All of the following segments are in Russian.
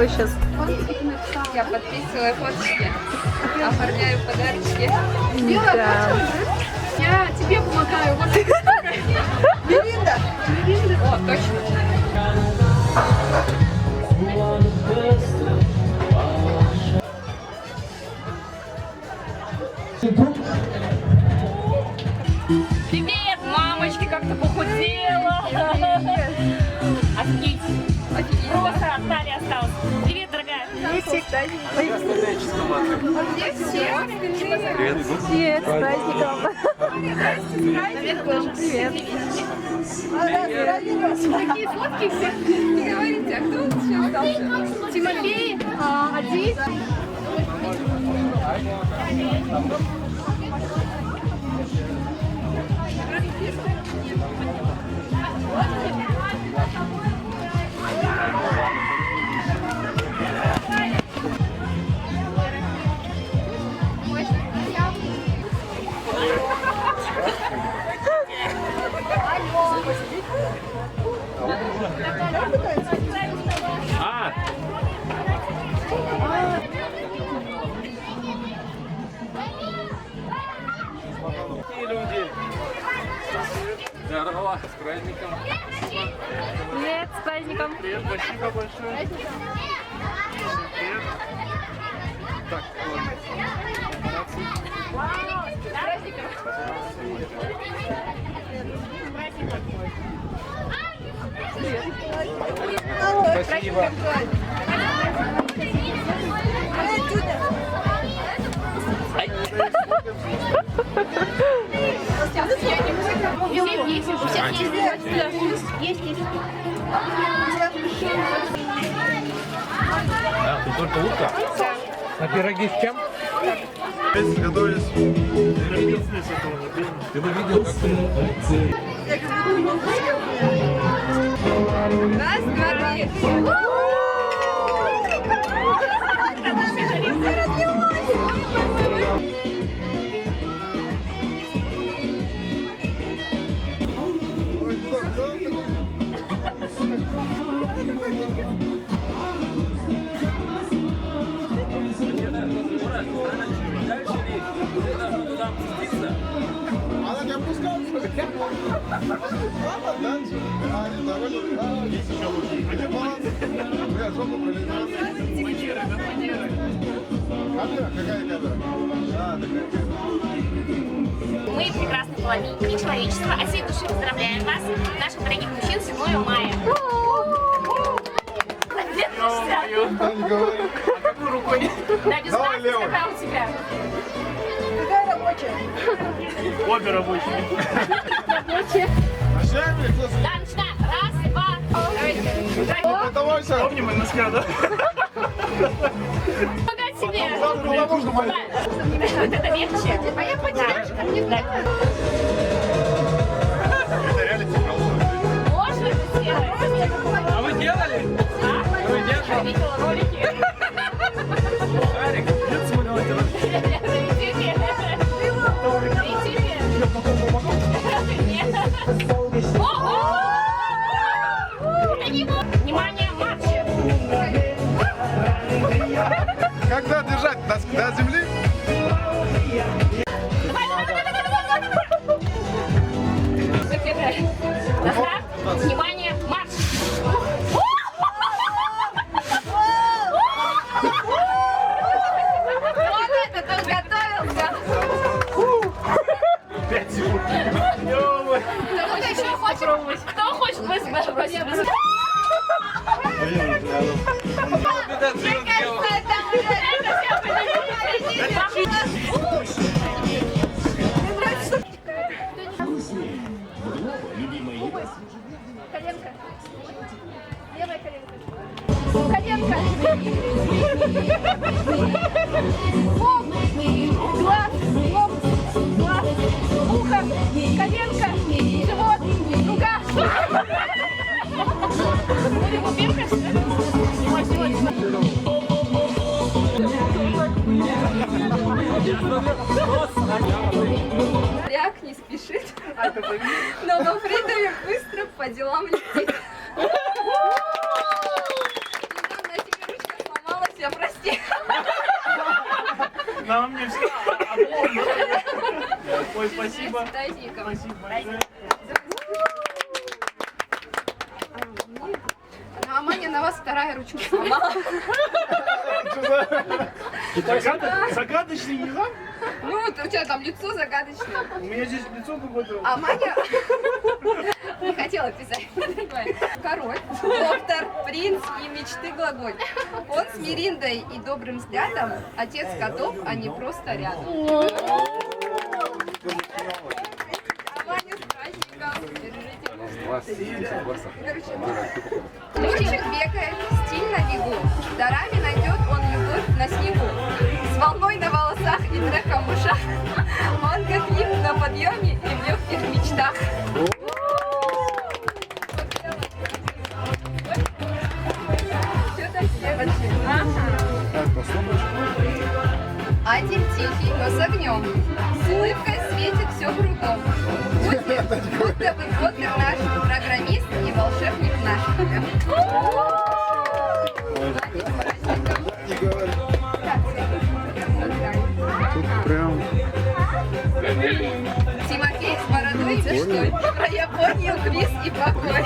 вы сейчас? Я подписываю фоточки, оформляю подарочки. Да. Я тебе помогаю. Миринда! О, точно. Привет, мамочки, как-то похудела. Офигеть. Просто Наталья осталась. Привет, дорогая. Привет, с праздником. Привет. Такие фотки все. Не говорите, а кто еще остался? Тимофей, Ади. Люди. Здорово, с праздником. Привет, с праздником. Привет, спасибо большое. Привет. Так, спасибо. А, тут только утка? А пироги с чем? Готовились. Ты бы видел, как ты... Раз, два, три. Она не опускалась. Ладно, дальше. Они довольны. Есть еще лучше. Где баланс? Бля, жопа пролетала. Камера? Какая камера? А, такая камера. Мы прекрасный половинки человечества. От всей души поздравляем вас, наших дорогих мужчин, с 7 мая. Да, не говори. Какой рукой? Да, без Давай, нас, левой. какая у тебя? Обе рабочие. Ночами? Кто Да, начинаем. Раз, два. Давайте. Подавайся. Помним мы носка, да? Помогать себе. Завтра куда можно, Мария? Вот это легче. А я Это реально технология. Можно это сделать? А вы делали? А? Вы Я делали? видела ролики. Шарик? Нет, смотрел это. На ютубе. На ютубе. Нет. О! Внимание, матч! Когда держать? До земли? Давай, давай, давай, давай, давай! На старт. Внимание, марш! Вот это он готовился. 5 секунд. Кто еще хочет пробовать? Кто хочет бросить? Коленка. Левая коленка. Коленка. Лоб. Глаз. Лоб. Глаз. Ухо. Коленка. Живот. Рука. Ряк не спешит, но во время быстро по делам летит. Недавно себе ручка Костя, прости. На мне все. Ой, спасибо. С праздником. Спасибо большое. Ну, а Маня на вас вторая ручка сломала. Загадочный низам? Ну, вот у тебя там лицо загадочное. У меня здесь лицо какое-то. А Маня не хотела писать. Король, доктор, принц и мечты глаголь. Он с Мириндой и добрым взглядом, отец котов, они просто рядом. А Маня с праздником. Держите. Лучик бегает, стиль на бегу. Дарами найдет он любовь на снегу. С волной на волосах и треком в ушах. Он как лип на подъеме и в легких мечтах. Что-то все один тихий, но с огнем. С улыбкой светит все кругом. Будто бы Поттер наш программист и волшебник наш. Тимофей с бородой и мечтой. Про Японию, квиз и покой.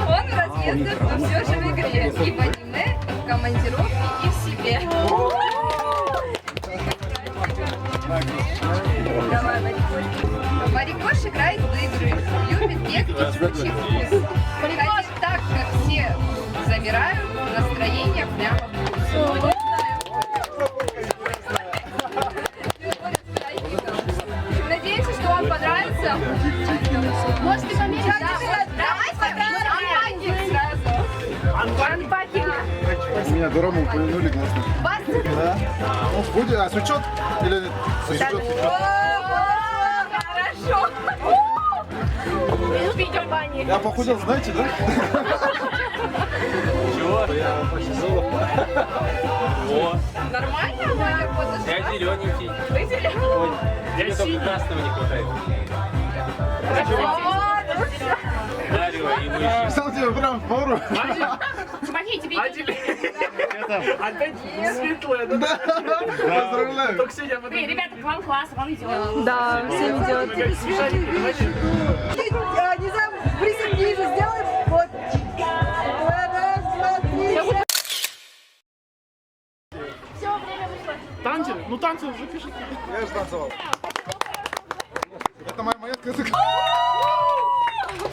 Он в разъездах, но все же в игре. И в аниме, и в командировке, и в себе. Марикош играет в игры, любит бег и птичий вкус. Ходит так, как все замирают, настроение прямо в плюс. Надеемся, что вам понравится. Можете померить? Давайте сразу. Анпакинг. Меня дорому упомянули, классно. Да? Будет, а свечет? Или свечет? Хорошо. Видео бани. Я похудел, знаете, да? Чего? Я почти золото. О, Нормально, Ваня, подошла? Я зелененький. Вы зеленый? я Мне только синий. красного не хватает. Ну все. Дарю и мыши. Писал тебе прям в пору. Тимофей, тебе А тебе? Опять светлое, да? Поздравляю. Только сегодня потом. ребята, к вам класс, вам идет. Да, всем идет. Какая смешанина, понимаете? Не знаю, присоединись, сделай вот. Раз, два, три. Танцы? Ну танцы запишите. Я же танцевал. Это моя монетка.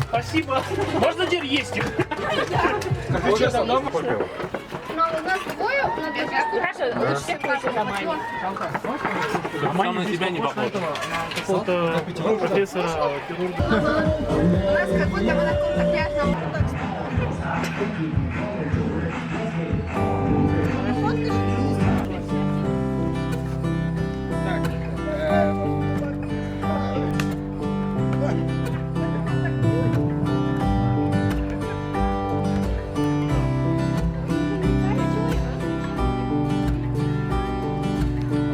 Спасибо. Можно теперь есть их? Как честно, да? Но у нас двое, но без Хорошо, лучше всех классов домой. Сам на себя не похож. Какого-то профессора. у нас как будто мы на каком-то пляжном.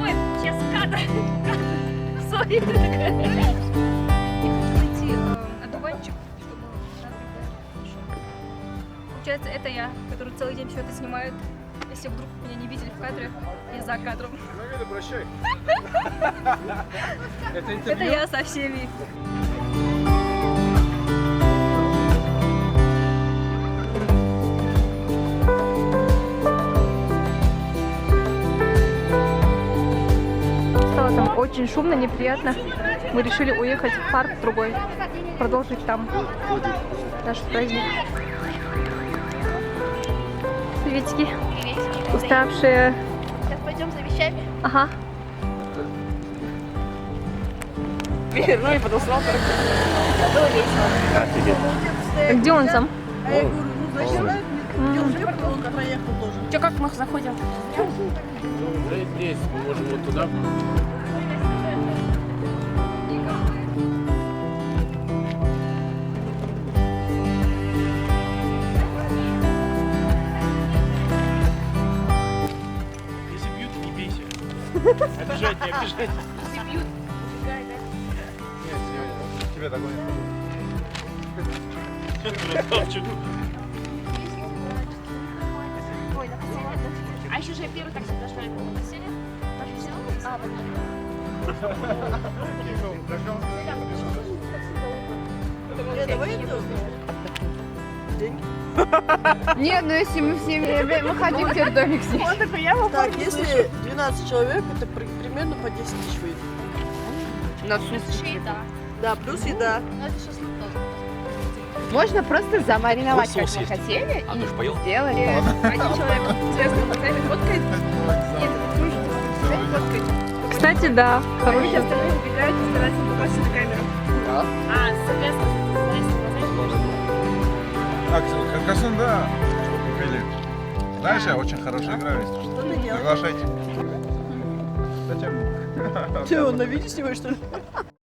Ой, сейчас кадр. Сори. Найти одуванчик, чтобы получается, это я, который целый день все это снимает. Если вдруг меня не видели в кадре, я за кадром. Прощай. Это я со всеми. Стало там очень шумно, неприятно. Мы решили уехать в парк другой, продолжить там наш праздник. Приветики. Уставшие. Сейчас пойдем за вещами. Ага. Ну и потусовал. Было весело. А где он сам? А я говорю, ну зачем? Он проехал тоже. Че, как мы заходим? Уже здесь, мы можем вот туда. Если бьют, не бейся. Обижать, не обижать. Тебе такой не Что ты красавчик? А еще еще же первый такси подошла, я помню, сели. А, Давай идем. Деньги. Нет, ну если мы все мы хотим теперь домик снять. он такой, я его Так, если 12 человек, это примерно по 10 тысяч выйдет. На плюс еще еда. Да, плюс еда. Ну, это шашлык тоже. Можно просто замариновать, как мы хотели, и сделать. Один человек интересно поставит, фоткает. Нет, это кружится, фоткает. Кстати, да, хороший. Они остальные убегают и стараются попасть на камеру. А, соответственно, Каркасон, да. Купили. Знаешь, я очень хорошо играю, если что. Что ты делаешь? Приглашайте. Зачем? Ты его на видео снимаешь, что ли?